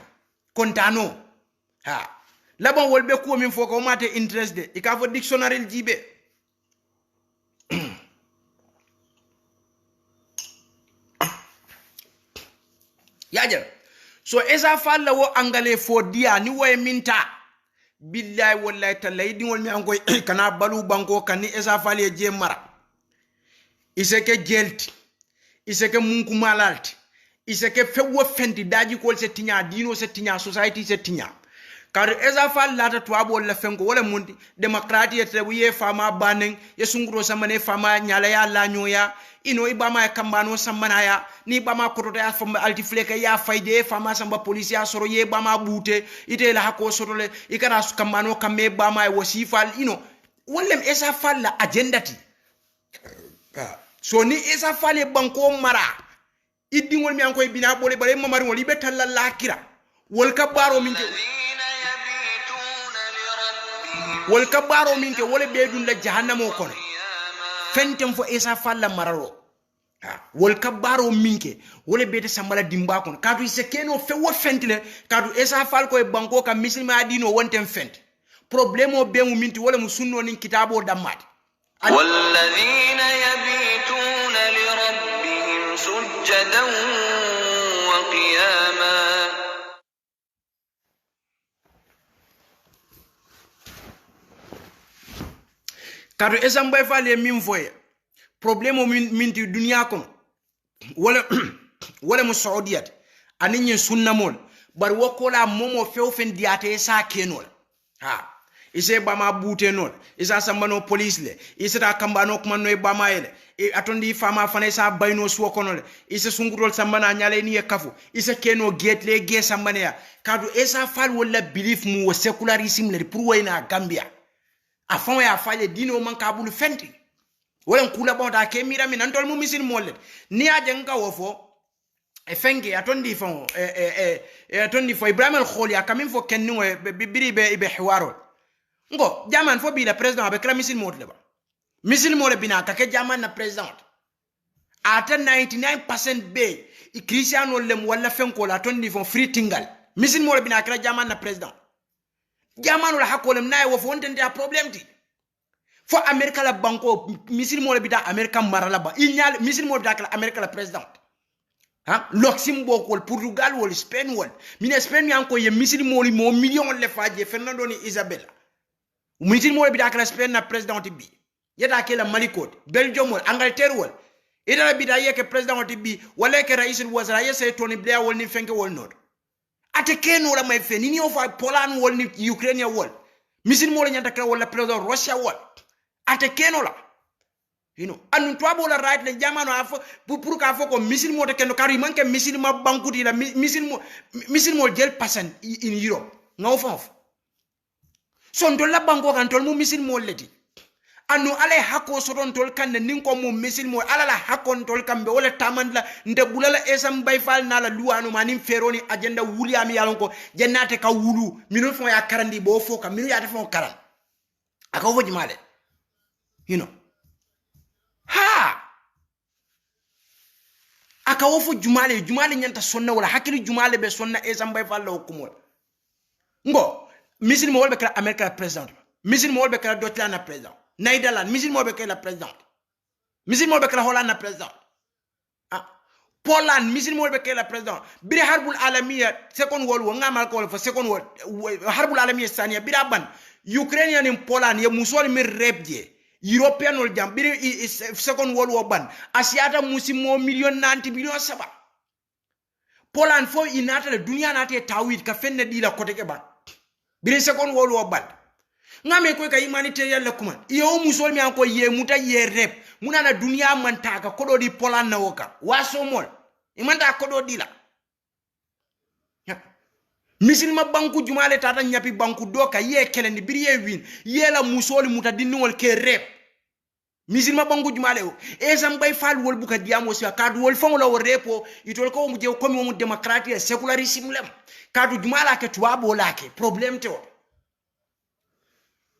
kontano ha labon wolbe ko min fo ko mate interest de ika fo dictionary jibe yaja so esa falla wo angale fo dia ni way minta billahi wallahi talay di wol mi angoy kana balu banko kan ni esa falle je mara iseke gelti iseke munku malalti iseke fewo fendi daji kol se tinya dino se tinya society se tinya kar eza fal lata to abol la fengo wala mundi demokrati te wiye fama banen ye sunguro samane fama nyala ya la nyoya ino ibama ya kambano samana ya ni bama kototo ya fama altifleke ya faide fama samba polisi ya soro ye bama bute ite la hako sorole ikara kambano kamme bama ya wasifal ino wallem eza fal la agenda ti so ni esa fale banko mara idingol mi anko bina bole bare mamari wol ibe talla lakira wol kabaro minke wol bedun la jahannamo kono fentem fo esa falla mararo wol kabaro minke wol bede sambala dimba kono kadu se keno fe wo fentile kadu esa fal ko e banko ka muslima dino wontem fent problemo be mu minti wala mu sunno nin kitabo dammat
والذين يبيتون لربهم سجدا وقياما
kadu esam bay fale min foye problème minti dunya kono wala mu saudiyat anin sunna mol bar wokola momo fewfen diate sa kenol ha ise bama bute non isa sambano police le isa kambano kuma no bama ele atondi fama fane sa bayno suwo kono le isa sungurol sambana nyale ni kafu isa keno get le ge sambane ya kadu isa fal wala belief mu secularism le pour wayna Gambia afon ya faje dino man kabulu fenti wala kula bonta ke mira mi nan tol mu misil molle ni aje nga wofo e fenge atondi fon atondi fo Ibrahim al-Kholi akamin fo kenno bibiri be hiwaro ngo jaman fo bi la president avec la misil mot le ba misil mo le bina ka ke jaman na president ata 99% be i Cristiano lem wala fenko la ton ni fon free tingal misil mo le bina ka jaman na president jaman la hakolem nay wo fo wonte a problem ti fo America la banko misil mo le bida America marala ba il nyal misil mo bida ka America la president ha Luxembourg wol Portugal wol Spain wol mine Spain yanko ye misil mo li mo million le faje Fernando ni Isabella misil mo bi dakala Spain na president bi yeda ke la Malikot Belgium wol Angleterre wol ida bi da yeke president bi wala ke raisul wazara yese Tony Blair wol ni fenke wol nod ate keno la may fe ni o fa Poland wol ni Ukraine wol misil mo la nyanta kala wala president Russia wol ate keno la anu to abo la right le jamano afo pour ka fo ko misil mo te keno kari manke misil ma bankuti la misil mo jel passen in Europe ngaw fof son to la banko kan tol mu misil mo leti anu ale hako soton tol kan nin ko mu misil mo ala la hakon tol kambe wala tamandla nde bulala esam bay fal na la luwanu manim feroni agenda wuliami yalon ko jennate ka wulu minu fon ya karandi bo fo ka minu ya te fon karan aka woji male ha aka wofu jumale nyanta sonna wala hakili jumale be sonna ezambay falla hukumol ngo misil mo wolbe kala america president misil mo wolbe kala dotla na president naidalan misil mo wolbe kala president misil mo wolbe kala holland na president Poland misil mo wolbe kala president bire harbul alamiya second world war ngamal ko fa second world harbul alamiya saniya bira ban ukrainian in Poland ya musol mi repje European ol jam biri second world war ban asiata musimo million nanti billion saba Poland fo inata le dunia nate tawid ka fenne dila kote ke ban biri second world war ban ngame ko ka humanitarian le kuma iyo musol mi anko ye muta ye rep munana dunia mantaka kodo di Poland na woka waso mol imanta kodo dila misilma banku jumale tata nyapi banku doka ye kelendi biri ye win ye la musoli muta dinwol ke rep misilma banku jumale o ezam bay fal wol buka diamo si kadu wol fon la repo itol ko mu je ko mu demokratie secularisme lem kadu jumala ke tuabo lake problem te o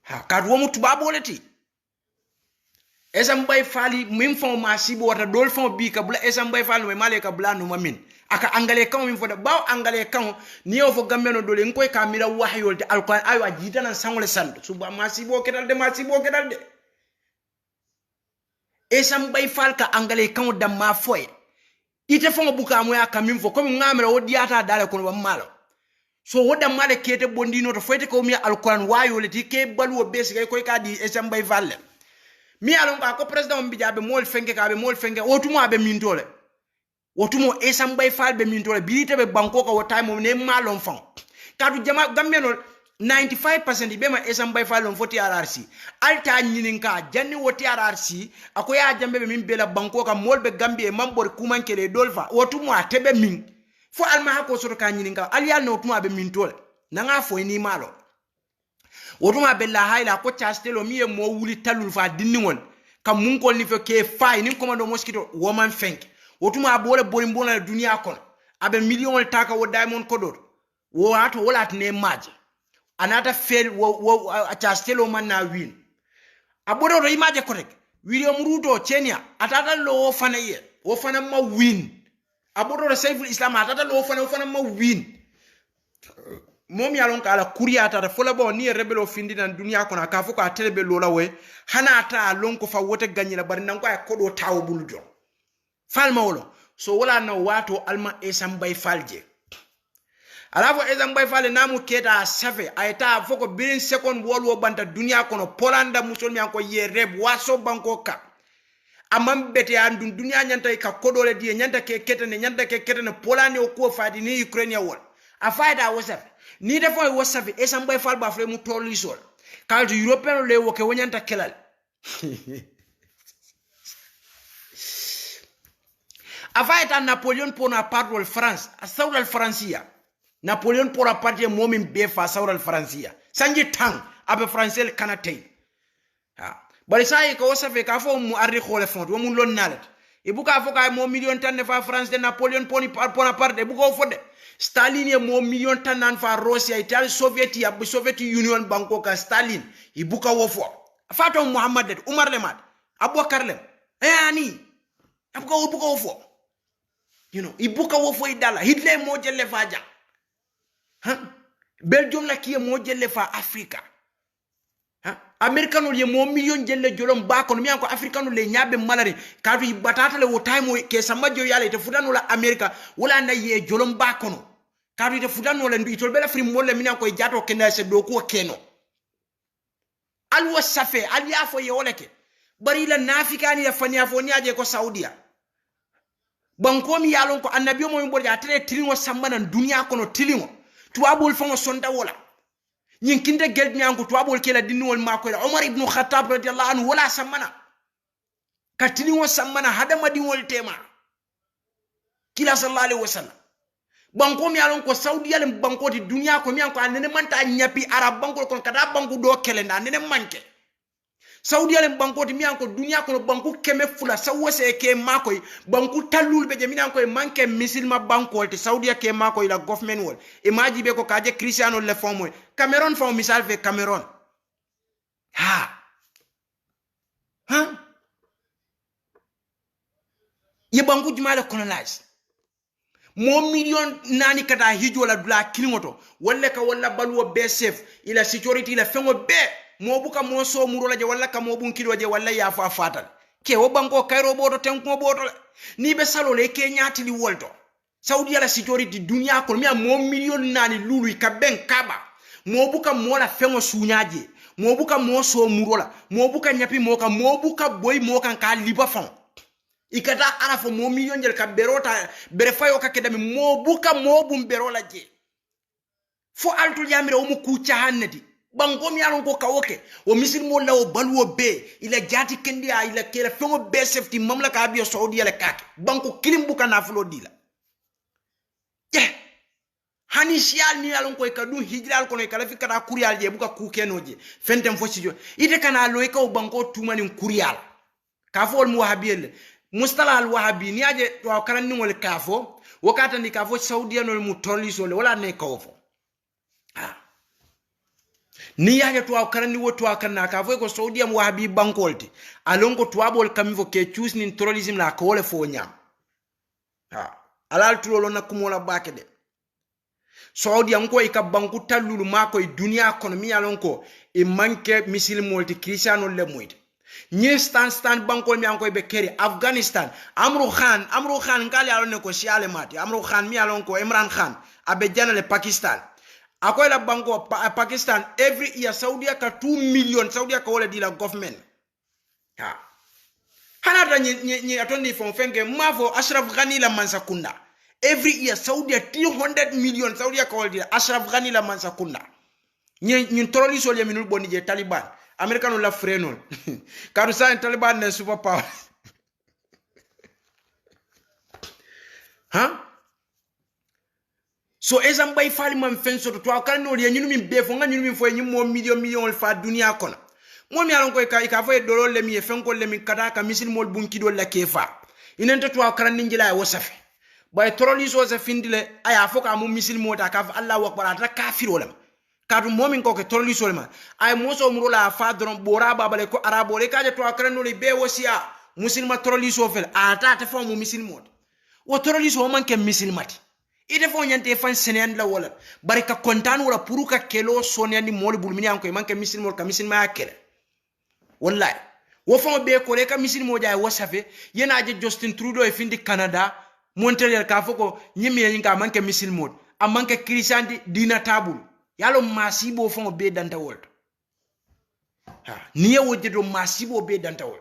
ha kadu mu tuabo leti ezam bay fali mim fon masibo wata dol fon bi ka bula ezam bay fal me male ka blanu mamin aka angale kan min foda baw angale kan ni o fo gambeno dole ngoy kamira wahyol de alquran ayo ajita nan sangole sand suba masibo kedal de esam bay fal ka angale kan dam ma foy ite fo buka mo ya kamin fo comme ngamira wodiata dale ko malo so woda male kete bondino to foyte ko mi alquran wayol ti ke balwo bes gay koy ka di esam bay fal mi alon ko president mbi jabe mol fenge otumo abe mintole wotumo esam bay fal be mintole bilite be banko ko wotay mo ne malon fon kadu jama gambeno 95% be ma esam bay fal on foti RRC alta nyininka janni woti RRC akoya jambe be min bela banko ka molbe gambie mambor kumankele dolfa wotumo atebe min fo alma hako soto ka nyininka aliyal no wotumo abe mintole nanga fo ni malo wotumo be la hayla ko chastelo miye mo wuli talul fa dinniwol kam mun ko ni fe ke fay ni commando mosquito woman fenk wotuma abole bolimbona dunia kono abe million taka wo diamond kodor wo ato wala ne maje anata fel wo achastelo man na win abodo do imaje korek William Ruto Kenya atata lo fana ye wo fana ma win abodo do Saiful Islam atata lo fana ma win mom yalon kala kuriya tata fola bo ni rebelo findi nan dunia kono ka fuko atelebe lola we hana ata lon ko fa wote ganyila bar nan ko ay kodo tawo buljo falma wolo so wala no wato alma esam bay falje alafo esam bay fale namu keta safe ayta foko birin second world war banta dunia kono polanda musolmi anko ye reb waso banko ka amam bete andun dunia nyanta ka kodole die nyanta ke ketene polandi o ko fadi ni ukraine wol a faida wasaf ni defo wasaf esam bay fal ba fle mu tolisol kaldu european le woke wonyanta kelal Avaita Napoleon Bonaparte wal France asawra al Francia Napoleon Bonaparte momin befa asawra al Francia sanji tang abe français kanatay ha bari sai ko safe ka fo mu arri khole fond wo mun lon nalet e buka fo ka mo million tan fa France de Napoleon Bonaparte e buko fo de Stalin e mo million tan nan fa Russia Italy Soviet Union banko ka Stalin e buka wo fo fato Muhammad Umar Lemad Abubakar Lem ani abuka wo fo you know ibuka wo fo idala Hitler mo jelle fa ja Belgium la kiye mo jelle fa Africa Americano ye mo million jelle jolom ba ko mi anko Africano le nyabe malare kadu batata le wo time ke samajo yale te fudano la America wala na ye jolom ba kono kadu te fudano le nditol bela frim mo le mi anko jato kenda se do ko keno alwa safe aliya fo ye woleke bari la nafikani ya fanya fo niaje ko Saudia banko mi yalon ko annabi mo mi borja tere tilingo sambana dunia kono tilingo tuabul fango sonda wala nyin kinde geld mi anko tuabul kela dinwol mako la Umar ibn Khattab radiyallahu anhu wala sambana ka tilingo sambana hadama dinwol tema kila sallallahu alaihi wasallam banko mi yalon ko Saudi yalem banko ti dunia ko mi anko anene manta nyapi arab banko kon kada banko do kelenda anene manke Saudi yalem banko ti mi anko dunia ko banko keme fula sawose ke makoy banko talul be je mi anko manke misilma banko ti Saudi ke makoy la government wol e maji be ko kaje Cristiano le fomo Cameroon fo misal fe Cameroon ha ye banku jumale colonize mo million nani kata hijo la dula kilingoto walla ka walla balwo be safe ila security la fengo be mo buka mo so muro la je walla ka mo bun kido je walla ya fa fatal ke wo banko kayro boto tenko boto ni be salo le ke nyati li wolto saudi la security dunia ko mi mo million nani lulu ka ben kaba mo buka mo la fengo suñaje mo buka mo so muro la mo buka nyapi mo ka mo buka boy mo kan ka liba fon ikata arafo mo million jel ka berota bere fayo ka kedami mo buka mo bum berola je fo alto jamire o mo ku cahannati bango mi alon ko kawoke o misil mo lawo balwo be ila jati kendi a ila kera fengo be safety mamlaka abiyo saudi ala kake banko kilim buka na fulo dila hani sial ni alon ko ka du hijral ko ne kala fi kata kurial je buka ku kenoje fentem fo sijo ite kana loy ka o banko tumani kurial ka fo mo wahabiyel mustala al wahabi ni aje to karan ni ngol kafo wakata ni kafo saudiya no mu torliso le wala ne kawfo ni aje to karan ni woto kanna kafo ko saudiya mu wahabi bankolti alongo to abol kamifo ke choose ni terrorism la ko le fo nyam alal tulolo nakumola bakede saudiya nko e ka banku talulu mako e dunia kono mi alonko e manke misil multi cristiano le moyde ni stan banko mi anko be keri Afghanistan Amru Khan ngali alon ne ko siale mati Amru Khan mi alon ko Imran Khan abe janale Pakistan akoy la banko Pakistan every year Saudiya ka 2 million Saudiya ka wala dila government hanata ni atondi fon fenge mavo Ashraf Ghani la mansakunda every year Saudiya 300 million Saudiya ka wala dila Ashraf Ghani la mansakunda ni terroriste le minul boni je Taliban Americano la frenol kadu sa Taliban ne super power so ezam bay fali man fenso to akal no ye nyunu min be fo nga nyunu min fo nyum mo million fa dunia kono mo mi alon ko ka fo dolol le mi fenko le mi kada ka misil mol bunki do la kefa inenta to akal ninjila wo safi bay terroriste o sa findile aya fo ka mo misil mota ka Allahu akbar ata kafirolam kadu momin ko ke tolli solma ay moso muro la fa don bora babale ko arabo le kaje to akrano le be wosia muslima tolli so fel ata ta fo mu muslimo wo tolli so man ke muslimati ide fo nyante fan senen la wala barika kontan wala puruka kelo sonyani mol bulmini an ko man ke muslimo ka muslima akere wallahi wo fo be ko le ka muslimo jaay wasafe yena je Justin Trudeau e findi Canada Montreal ka fo ko nyimi yin ka man ke muslimo am man ke christian dina tabul yalo masibo fon be danta wol niye wojedo masibo be danta wol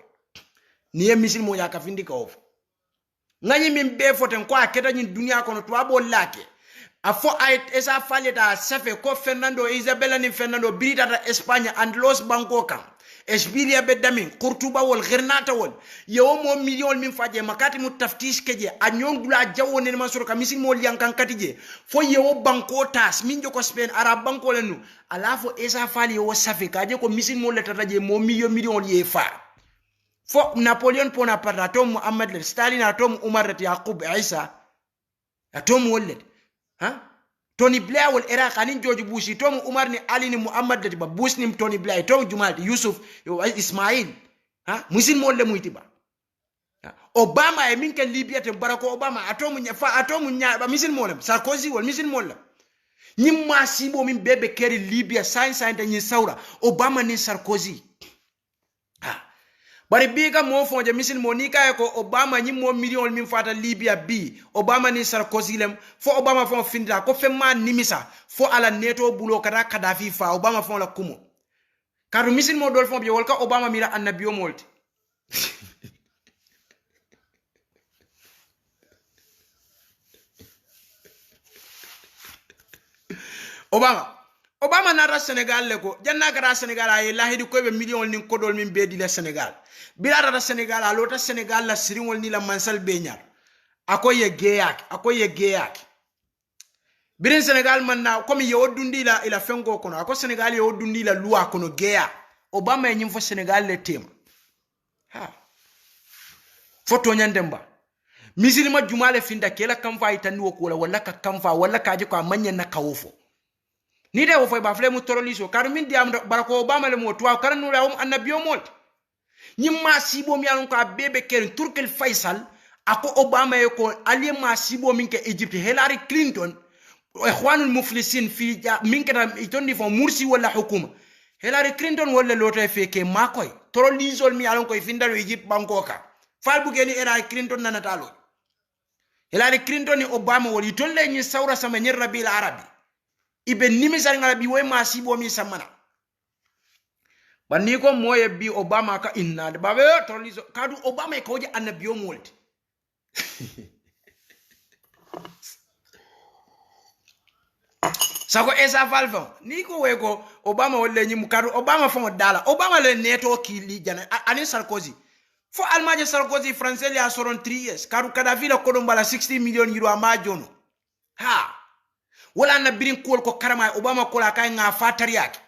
niye misil mo ya ka findi ka of ngani min be foten ko aketa nyin dunia kono to abo lake afo ay esa faleta safe ko Fernando Isabella ni Fernando birita ta Espagne and Los Bancoka Esbilia bedamin Kurtuba wol Gernata wol yewo mo million min faje makati mu taftish keje anyon dula jawo ne man soro ka misil mo liankan katije fo yewo banko tas min joko Spain arab banko lenu alafo esa fali yewo safe kaje ko misil mo letata je mo million ye fa fo Napoleon Bonaparte atom Muhammad Stalin atom Umar Yaqub Isa atom wollet Tony Blair wal Iraq anin George Bush tom Umar ni Ali ni Muhammad de ba Bush ni Tony Blair tom Jumal Yusuf Ismail musin mo le muitiba Obama e minke Libya te Barack Obama atom nya ba misin mo le Sarkozy wal misin mo le nyimma sibo min bebe keri Libya science nyi saura Obama ni Sarkozy bari biga mo fonje misil mo ni kay ko Obama nyi mo million min fata Libya bi Obama ni Sarkozy lem fo Obama fon finda ko femma nimisa fo ala neto bulo kada Gaddafi fa Obama fon la kumo kadu misil mo dol fon bi wol ka Obama mira annabiyo molti Obama nara Senegal le ko janna gara Senegal ay lahidi ko be million ni kodol min be di la Senegal bila da Senegal alota Senegal la siringol ni la mansal beñar akoye geyak birin Senegal man na komi yo dundi la ila fengo kono ako Senegal yo dundi la loi kono geya Obama e nyimfo Senegal le tema foto nyandemba misilima jumale finda kela kamfa itani wokola wala ka kamfa wala kaje ko amanya na kawofo ni de wo fay ba fle mu terroriste kadu min diam Barack Obama le mo to karan no lawum annabiyo molt nyimma sibo mi alon ko bebe ken Turkel Faisal ako Obama ko ali masibo minke Egypt Hillary Clinton ikhwanul muflisin fi minke itondi fo mursi wala hukuma Hillary Clinton wala loto feke makoy toro lizol mi alon koy findalo Egypt bankoka fal bugeni Hillary Clinton nanatalo Hillary Clinton ni Obama wali tolle ni sawra sama ni rabil arabi ibe nimisal ngarabi way masibo mi samana bani ko moye bi Obama ka inna de babe toro lizo kadu Obama ko je annabiyo molti sako esa falfon ni ko we ko Obama wolle nyi mukadu Obama fon dala Obama le neto kili jana ani Sarkozy fo almaje Sarkozy français li a soron 3 years kadu Kadhafi la kodon bala 60 million euro ama jono ha wala na birin kol ko karama Obama ko la kay nga fatariaki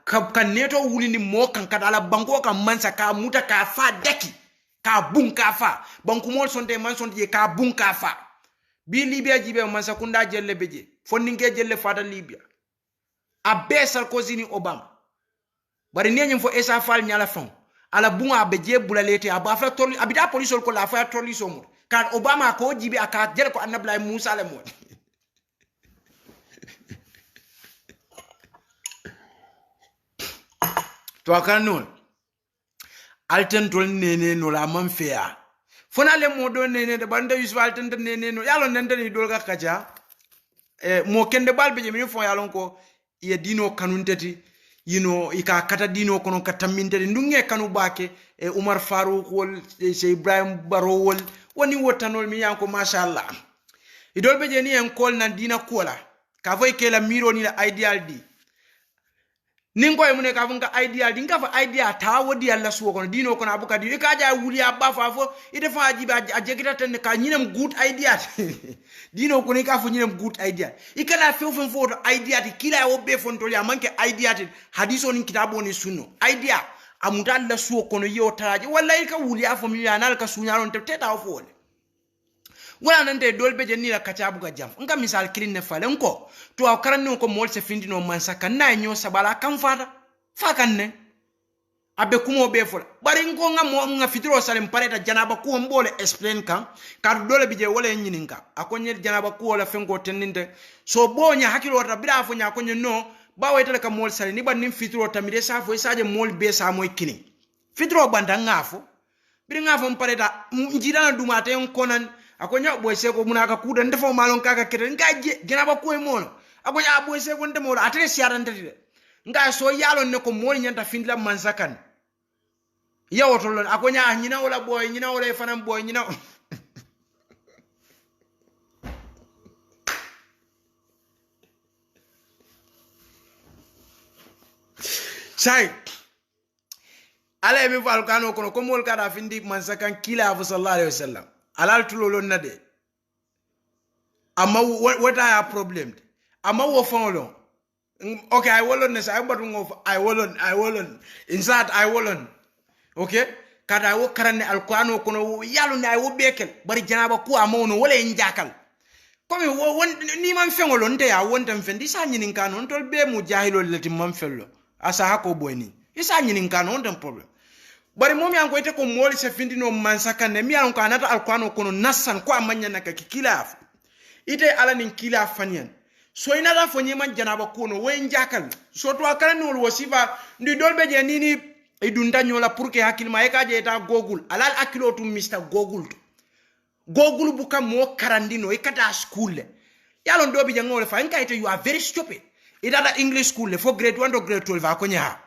ka neto wulini mo kan kadala banko kan mansa ka muta ka fa deki ka bunka fa banku mol sonde man sonde ka bunka fa bi Libya jibe man sakunda jelle beje fondinge jelle fata Libya abe Sarkozy ni Obama bari nenyum fo esa fal nyala fon ala bunga beje bulalete aba fa toli abida police ko la fa toli somo kan Obama ko jibe aka jere ko annabi Musa le mo to akanon alten tol nene no la man fea fona le modo nene de banda yusuf alten nene no yalo nende ni dol ka kaja mo kende balbe je min fon yalon ko ye dino kanunteti yino ika kata dino kono kataminteti ndunge kanu bake Umar Farouk wol Cheikh Ibrahim Baro wol woni wotanol mi yanko mashallah idolbe je ni en kol nan dina kola ka foy kela miro ni la ideal di ningo e mune ka funka ideal dinga fa idea ta wodi alla suwo kono dino kono abuka di ka ja wuli abba fa fo ite fa ajiba ajegita tan ka nyinem good idea dino kono ka fo nyinem good idea ikala fe fo foto idea ti kila o be fon to ya manke idea ti hadiso ni kitabo ni sunno idea amuta alla suwo kono yo taraji wallahi ka wuli afo mi yanal ka sunyalon te teta fo wala nante dolbe je ni la kachabu ga jam nga misal kirin ne fale nko to akaran ko mol se findino mansaka na nyo sabala kan fata fakan ne abe kumo be fola bari ngo nga fitro salem pareta janaba ko mbole explain kan kar dole bije wala nyininka akonye janaba ko wala fengo teninde so bonya hakilo ta bida fo nya konye no bawo tele ka mol sale ni ban nim fitro tamide sa fo saje mol be sa moy kini fitro banda ngafo biri ngafo pareta njidana dumate on konan akonya boy seko munaka kuda ndefo malon kaka kete ngaje genaba ko mono akonya boy seko ndemo atre siara ndete nga so yalo ne ko mol nyanta findla mansakan yawoto lon akonya nyina wala boy nyina wala fanam boy nyina sai ala mi falkano kono ko mol kada findi mansakan kila afu sallallahu alaihi wasallam alal tulolo nade amma what I have problem amma wo fonlo okay I wolon ne sa but I wolon inside I wolon okay kada wo karane alqur'ano kono yalo ne ay wo bekel bari janaba ku amono wala njakal comme won ni man fengolo nte ya wontam fendi sa nyinin kan on tol be mu jahilo lati man fello asa hako boyni isa nyinin kan on dem problem bari momi an ko ite ko moli se findino mansaka ne mi an ko anata alqur'ano kono nassan ko amanya naka kilaf ite ala nin kilaf fanyan so ina da fonye man janaba kono we njakal so to akala no wasifa ndi dolbe je nini idunda nyola pour que hakil ma eka je ta google alal akilo tum Mr Google buka mo karandino ikata school yalo ndobi je ngole fa nkaite you are very stupid ita English school for grade 1 to grade 12 akonya ha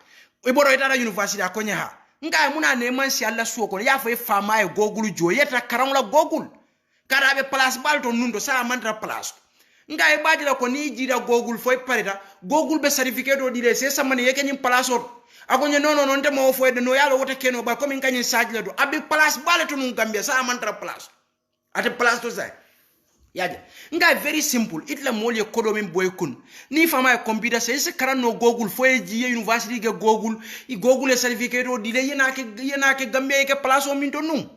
iboro ita university akonya ha nga muna neman si Allah suwo ko ya fa fama e Google jo yeta karamla Google karabe place balto nundo sala mantra place nga e badila ko ni jida Google foi pareta Google be certificate o dire se samane yeke nyim place o agonye nono non te mo foi de no yalo wote keno ba ko min kanyin sajle do abi place baleto nun Gambia sala mantra place ate place to say yaje nga very simple itla mole kodo min boy kun ni fama e computer se karano Google foi ji university ge Google e certificate o dile yena ke Gambia ke place o min to num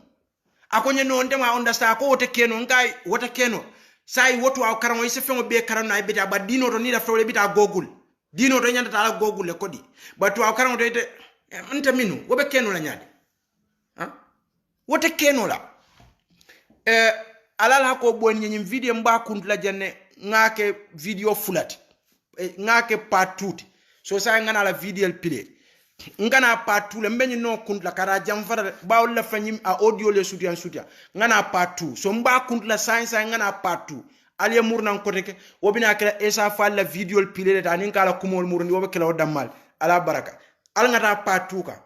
akonye no ndema understand ko wote keno ngai wote keno sai woto aw karamo se fengo be karano ay beta ba dino to ni da fewle bita Google dino to nyanda ta Google le kodi ba to aw karamo to ite nta minu wobe keno la nyaade ha wote keno la alal hako boni nyim video mba kuntla janne ngake video fulati ngake part 2 so sa ngana la video pile ngana part 2 le mbenyi no kuntla kara jam fara bawol la fanyim a audio le sutia ngana part 2 so mba kuntla science ngana part 2 aliye murnan koteke wobina kala esa falla video pile ta nin kala kumol murni wobe kala damal ala baraka al ngata part 2 ka